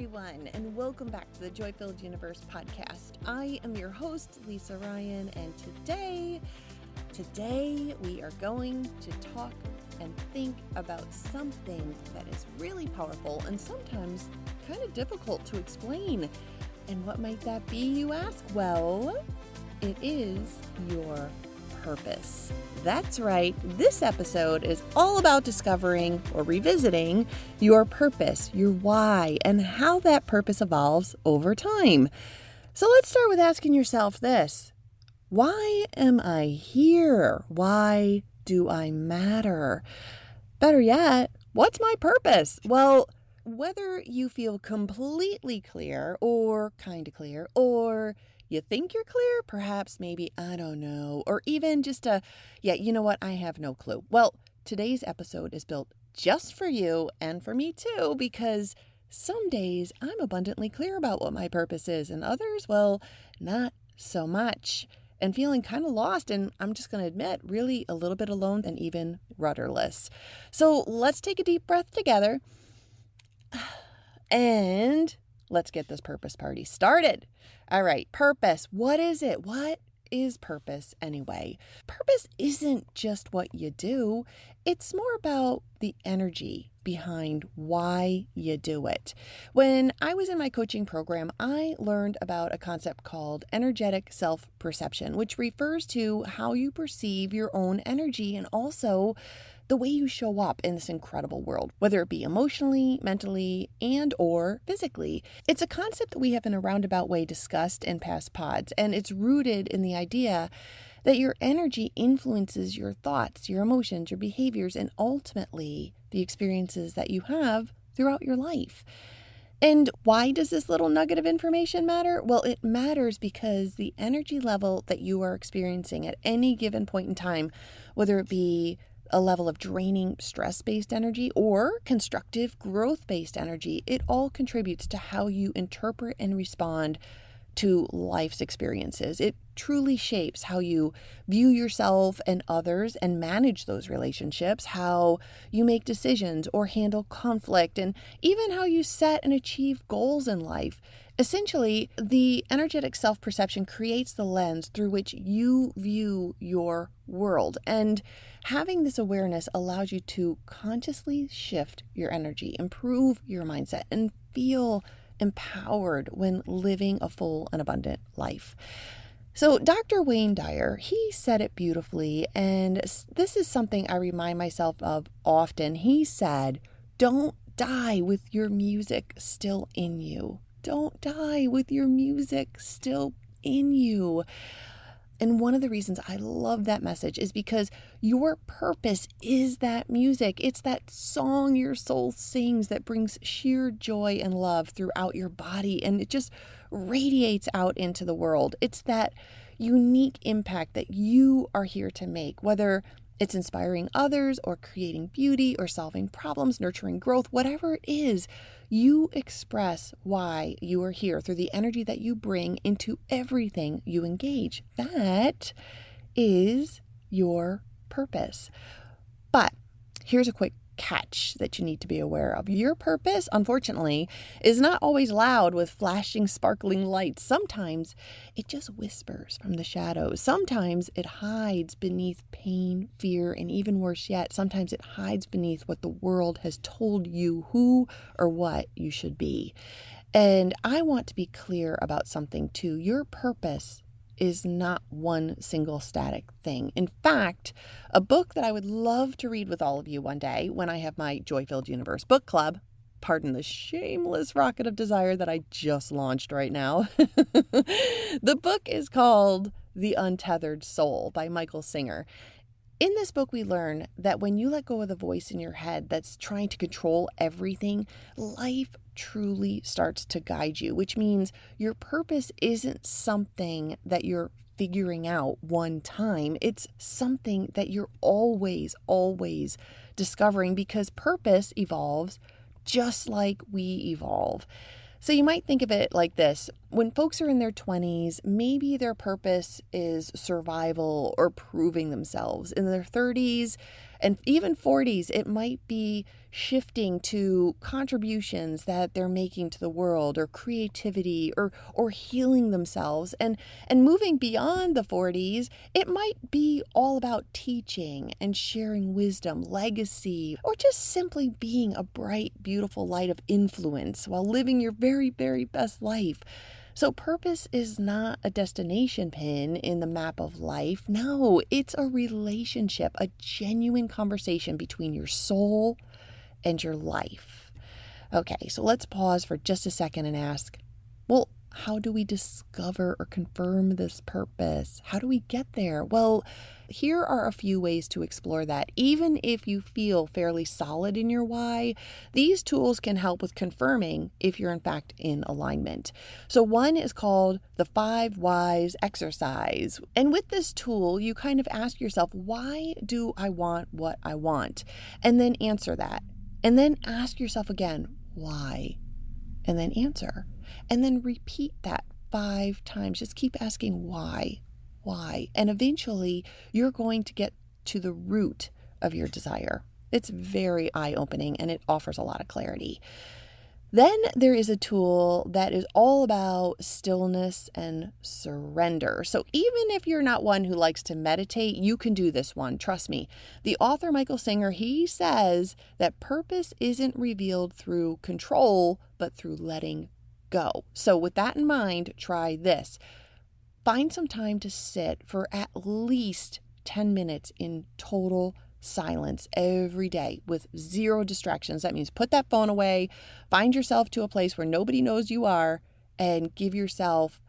everyone, and welcome back to the Joy-Filled Universe podcast. I am your host, Lisa Ryan, and today we are going to talk and think about something that is really powerful and sometimes kind of difficult to explain. And what might that be, you ask? Well, it is your purpose. That's right. This episode is all about discovering or revisiting your purpose, your why, and how that purpose evolves over time. So let's start with asking yourself this: why am I here? Why do I matter? Better yet, what's my purpose? Well, whether you feel completely clear or kind of clear, or you think you're clear, perhaps, maybe, I don't know, or even just you know what, I have no clue. Well, today's episode is built just for you and for me too, because some days I'm abundantly clear about what my purpose is, and others, well, not so much, and feeling kind of lost, and I'm just going to admit, really a little bit alone and even rudderless. So let's take a deep breath together, and let's get this purpose party started. All right, purpose. What is it? What is purpose anyway? Purpose isn't just what you do. It's more about the energy behind why you do it. When I was in my coaching program, I learned about a concept called energetic self-perception, which refers to how you perceive your own energy and also the way you show up in this incredible world, whether it be emotionally, mentally, and or physically. It's a concept that we have in a roundabout way discussed in past pods, and it's rooted in the idea that your energy influences your thoughts, your emotions, your behaviors, and ultimately the experiences that you have throughout your life. And why does this little nugget of information matter? Well, it matters because the energy level that you are experiencing at any given point in time, whether it be a level of draining stress-based energy or constructive growth-based energy, it all contributes to how you interpret and respond to life's experiences. It truly shapes how you view yourself and others and manage those relationships, how you make decisions or handle conflict, and even how you set and achieve goals in life. Essentially, the energetic self-perception creates the lens through which you view your world. And having this awareness allows you to consciously shift your energy, improve your mindset, and feel empowered when living a full and abundant life. So Dr. Wayne Dyer, he said it beautifully, and this is something I remind myself of often. He said, "Don't die with your music still in you. Don't die with your music still in you." And one of the reasons I love that message is because your purpose is that music. It's that song your soul sings that brings sheer joy and love throughout your body, and it just radiates out into the world. It's that unique impact that you are here to make, whether it's inspiring others or creating beauty or solving problems, nurturing growth, whatever it is. You express why you are here through the energy that you bring into everything you engage. That is your purpose. But here's a quick catch that you need to be aware of. Your purpose, unfortunately, is not always loud with flashing, sparkling lights. Sometimes it just whispers from the shadows. Sometimes it hides beneath pain, fear, and even worse yet, sometimes it hides beneath what the world has told you who or what you should be. And I want to be clear about something too. Your purpose is not one single static thing. In fact, a book that I would love to read with all of you one day when I have my Joy-Filled Universe book club, pardon the shameless rocket of desire that I just launched right now. The book is called The Untethered Soul by Michael Singer. In this book, we learn that when you let go of the voice in your head that's trying to control everything, life truly starts to guide you, which means your purpose isn't something that you're figuring out one time. It's something that you're always discovering, because purpose evolves just like we evolve. So you might think of it like this. When folks are in their 20s, maybe their purpose is survival or proving themselves. In their 30s And even 40s, it might be shifting to contributions that they're making to the world, or creativity, or healing themselves. And moving beyond the 40s, it might be all about teaching and sharing wisdom, legacy, or just simply being a bright, beautiful light of influence while living your very, very best life. So purpose is not a destination pin in the map of life. No, it's a relationship, a genuine conversation between your soul and your life. Okay, so let's pause for just a second and ask, well, how do we discover or confirm this purpose? How do we get there? Well, here are a few ways to explore that. Even if you feel fairly solid in your why, these tools can help with confirming if you're in fact in alignment. So one is called the 5 Whys exercise. And with this tool, you kind of ask yourself, why do I want what I want? And then answer that. And then ask yourself again, why? And then answer. And then repeat that 5 times. Just keep asking why. And eventually you're going to get to the root of your desire. It's very eye-opening and it offers a lot of clarity. Then there is a tool that is all about stillness and surrender. So even if you're not one who likes to meditate, you can do this one. Trust me. The author, Michael Singer, he says that purpose isn't revealed through control, but through letting go. So with that in mind, try this. Find some time to sit for at least 10 minutes in total silence every day with 0 distractions. That means put that phone away, find yourself to a place where nobody knows you are, and give yourself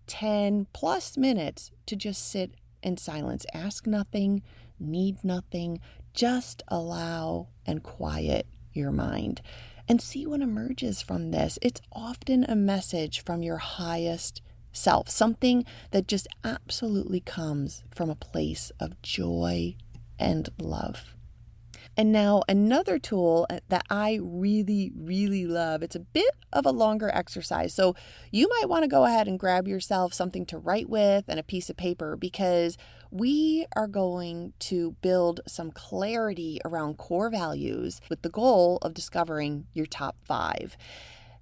10 plus minutes to just sit in silence. Ask nothing, need nothing, just allow and quiet your mind and see what emerges from this. It's often a message from your highest self, something that just absolutely comes from a place of joy and love. And now another tool that I really, really love. It's a bit of a longer exercise. So you might want to go ahead and grab yourself something to write with and a piece of paper, because we are going to build some clarity around core values with the goal of discovering your top 5.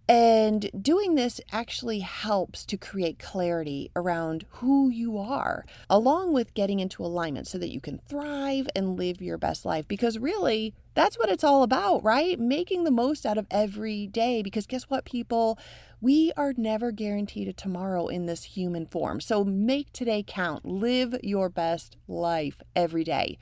And doing this actually helps to create clarity around who you are, along with getting into alignment so that you can thrive and live your best life. Because really, that's what it's all about, right? Making the most out of every day. Because guess what, people? We are never guaranteed a tomorrow in this human form. So make today count. Live your best life every day.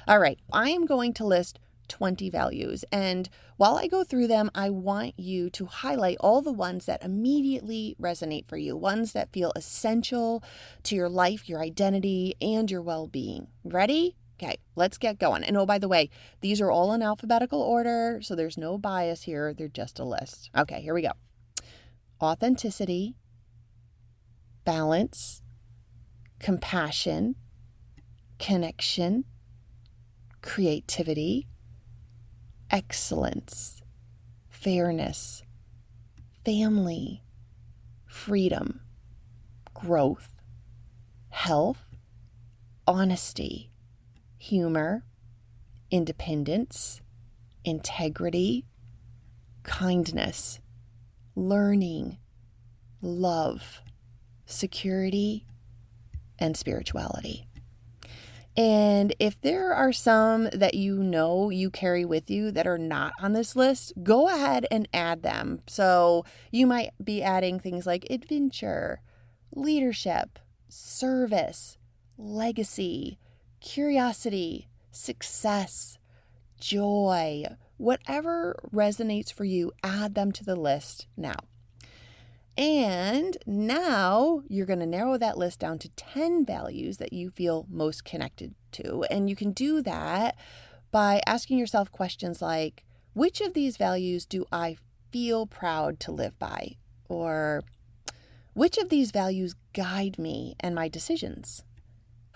All right, I am going to list 20 values. And while I go through them, I want you to highlight all the ones that immediately resonate for you, ones that feel essential to your life, your identity, and your well-being. Ready? Okay, let's get going. And oh, by the way, these are all in alphabetical order, so there's no bias here. They're just a list. Okay, here we go. Authenticity, balance, compassion, connection, creativity, excellence, fairness, family, freedom, growth, health, honesty, humor, independence, integrity, kindness, learning, love, security, and spirituality. And if there are some that you carry with you that are not on this list, go ahead and add them. So you might be adding things like adventure, leadership, service, legacy, curiosity, success, joy. Whatever resonates for you, add them to the list now. And now you're going to narrow that list down to 10 values that you feel most connected to. And you can do that by asking yourself questions like, which of these values do I feel proud to live by? Or which of these values guide me and my decisions?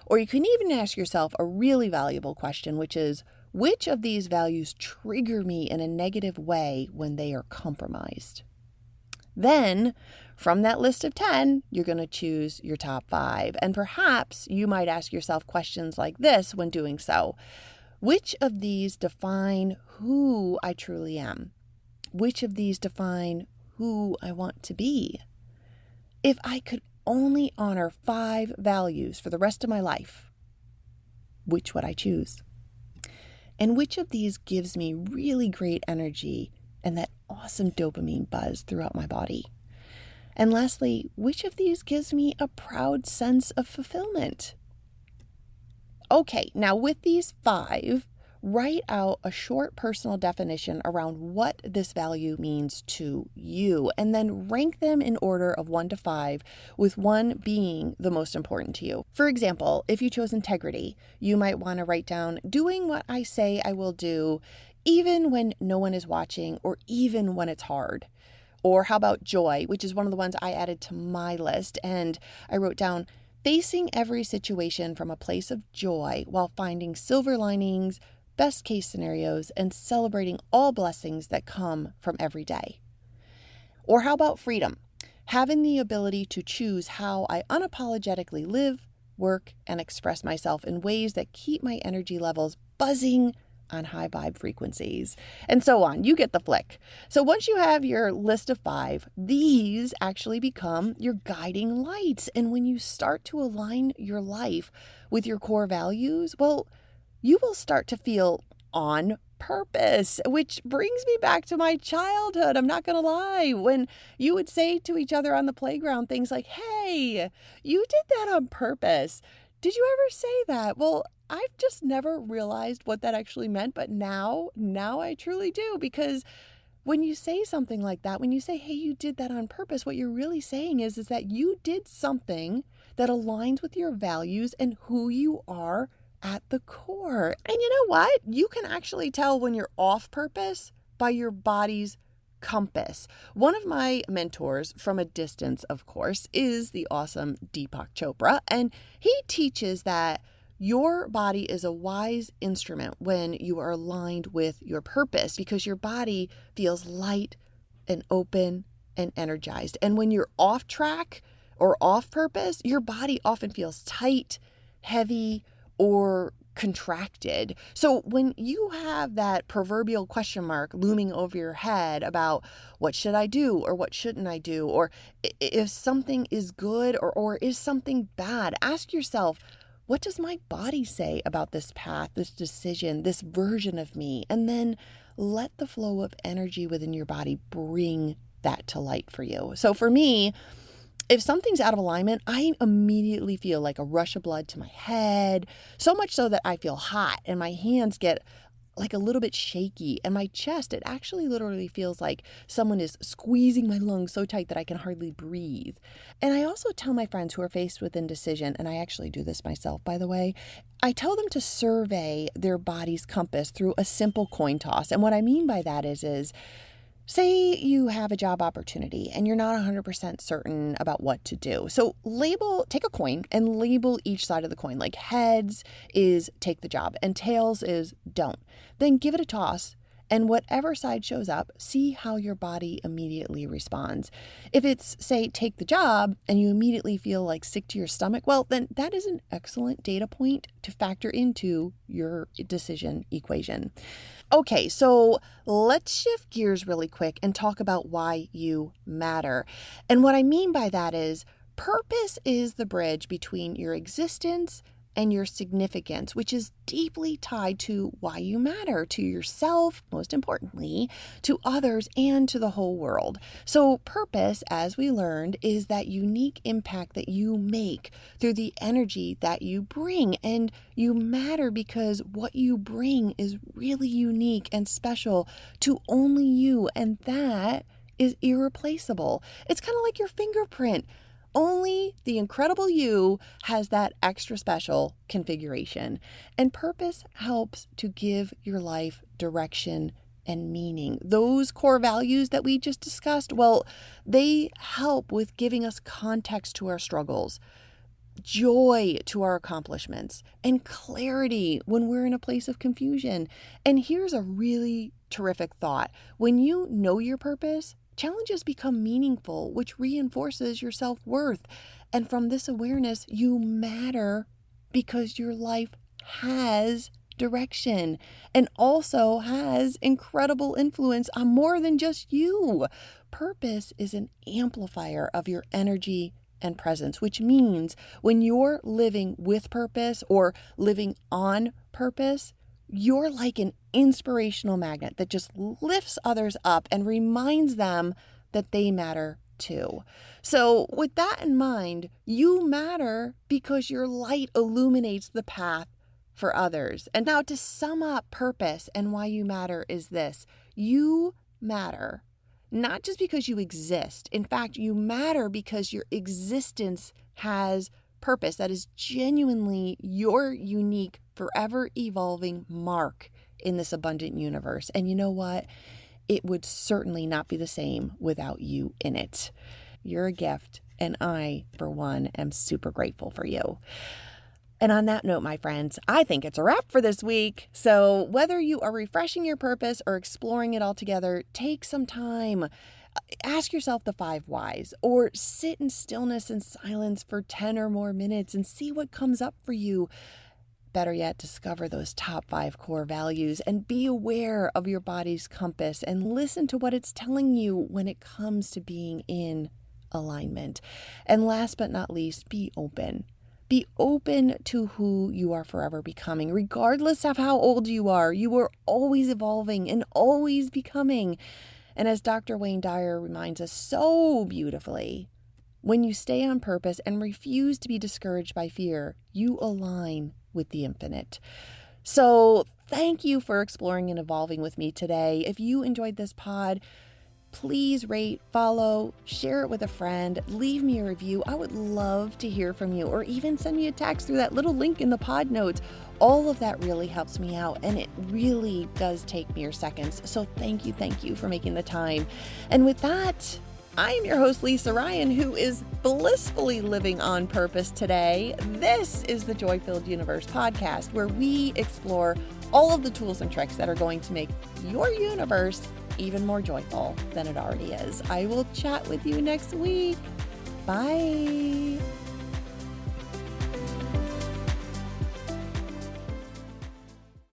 Or you can even ask yourself a really valuable question, which is, which of these values trigger me in a negative way when they are compromised? Then, from that list of 10, you're going to choose your top 5. And perhaps you might ask yourself questions like this when doing so. Which of these define who I truly am? Which of these define who I want to be? If I could only honor 5 values for the rest of my life, which would I choose? And which of these gives me really great energy and that awesome dopamine buzz throughout my body? And lastly, which of these gives me a proud sense of fulfillment? Okay, now with these 5, write out a short personal definition around what this value means to you, and then rank them in order of 1 to 5, with 1 being the most important to you. For example, if you chose integrity, you might want to write down doing what I say I will do, even when no one is watching or even when it's hard. Or how about joy, which is one of the ones I added to my list, and I wrote down facing every situation from a place of joy while finding silver linings, best case scenarios, and celebrating all blessings that come from every day. Or how about freedom? Having the ability to choose how I unapologetically live, work, and express myself in ways that keep my energy levels buzzing on high vibe frequencies, and so on. You get the flick. So once you have your list of 5, these actually become your guiding lights. And when you start to align your life with your core values, well, you will start to feel on purpose, which brings me back to my childhood. I'm not going to lie. When you would say to each other on the playground things like, hey, you did that on purpose. Did you ever say that? Well, I've just never realized what that actually meant, but now I truly do, because when you say something like that, when you say, hey, you did that on purpose, what you're really saying is that you did something that aligns with your values and who you are at the core. And you know what? You can actually tell when you're off purpose by your body's compass. One of my mentors from a distance, of course, is the awesome Deepak Chopra, and he teaches that your body is a wise instrument when you are aligned with your purpose, because your body feels light and open and energized. And when you're off track or off purpose, your body often feels tight, heavy, or contracted. So when you have that proverbial question mark looming over your head about what should I do or what shouldn't I do, or if something is good or is something bad, ask yourself, what does my body say about this path, this decision, this version of me? And then let the flow of energy within your body bring that to light for you. So for me, if something's out of alignment, I immediately feel like a rush of blood to my head, so much so that I feel hot and my hands get like a little bit shaky, and my chest, it actually literally feels like someone is squeezing my lungs so tight that I can hardly breathe. And I also tell my friends who are faced with indecision, and I actually do this myself, by the way, I tell them to survey their body's compass through a simple coin toss. And what I mean by that is say you have a job opportunity and you're not 100% certain about what to do. So take a coin and label each side of the coin. Like heads is take the job and tails is don't. Then give it a toss, and whatever side shows up, see how your body immediately responds. If it's, say, take the job and you immediately feel like sick to your stomach, well, then that is an excellent data point to factor into your decision equation. Okay, so let's shift gears really quick and talk about why you matter. And what I mean by that is purpose is the bridge between your existence and your significance, which is deeply tied to why you matter, to yourself, most importantly, to others, and to the whole world. So purpose, as we learned, is that unique impact that you make through the energy that you bring. And you matter because what you bring is really unique and special to only you, and that is irreplaceable. It's kind of like your fingerprint. Only the incredible you has that extra special configuration. And purpose helps to give your life direction and meaning. Those core values that we just discussed, well, they help with giving us context to our struggles, joy to our accomplishments, and clarity when we're in a place of confusion. And here's a really terrific thought. When you know your purpose, challenges become meaningful, which reinforces your self-worth. And from this awareness, you matter because your life has direction and also has incredible influence on more than just you. Purpose is an amplifier of your energy and presence, which means when you're living with purpose or living on purpose, you're like an inspirational magnet that just lifts others up and reminds them that they matter too. So with that in mind, you matter because your light illuminates the path for others. And now to sum up purpose and why you matter is this: you matter not just because you exist. In fact, you matter because your existence has purpose. That is genuinely your unique, forever evolving mark in this abundant universe. And you know what? It would certainly not be the same without you in it. You're a gift, and I, for one, am super grateful for you. And on that note, my friends, I think it's a wrap for this week. So whether you are refreshing your purpose or exploring it all together, take some time. Ask yourself the 5 whys, or sit in stillness and silence for 10 or more minutes and see what comes up for you. Better yet, discover those top 5 core values and be aware of your body's compass and listen to what it's telling you when it comes to being in alignment. And last but not least, be open. Be open to who you are forever becoming. Regardless of how old you are always evolving and always becoming. And as Dr. Wayne Dyer reminds us so beautifully, when you stay on purpose and refuse to be discouraged by fear, you align with the infinite. So thank you for exploring and evolving with me today. If you enjoyed this pod, please rate, follow, share it with a friend, leave me a review. I would love to hear from you, or even send me a text through that little link in the pod notes. All of that really helps me out, and it really does take mere seconds. So thank you for making the time. And with that, I am your host, Lisa Ryan, who is blissfully living on purpose today. This is the Joy-Filled Universe podcast, where we explore all of the tools and tricks that are going to make your universe even more joyful than it already is. I will chat with you next week. Bye.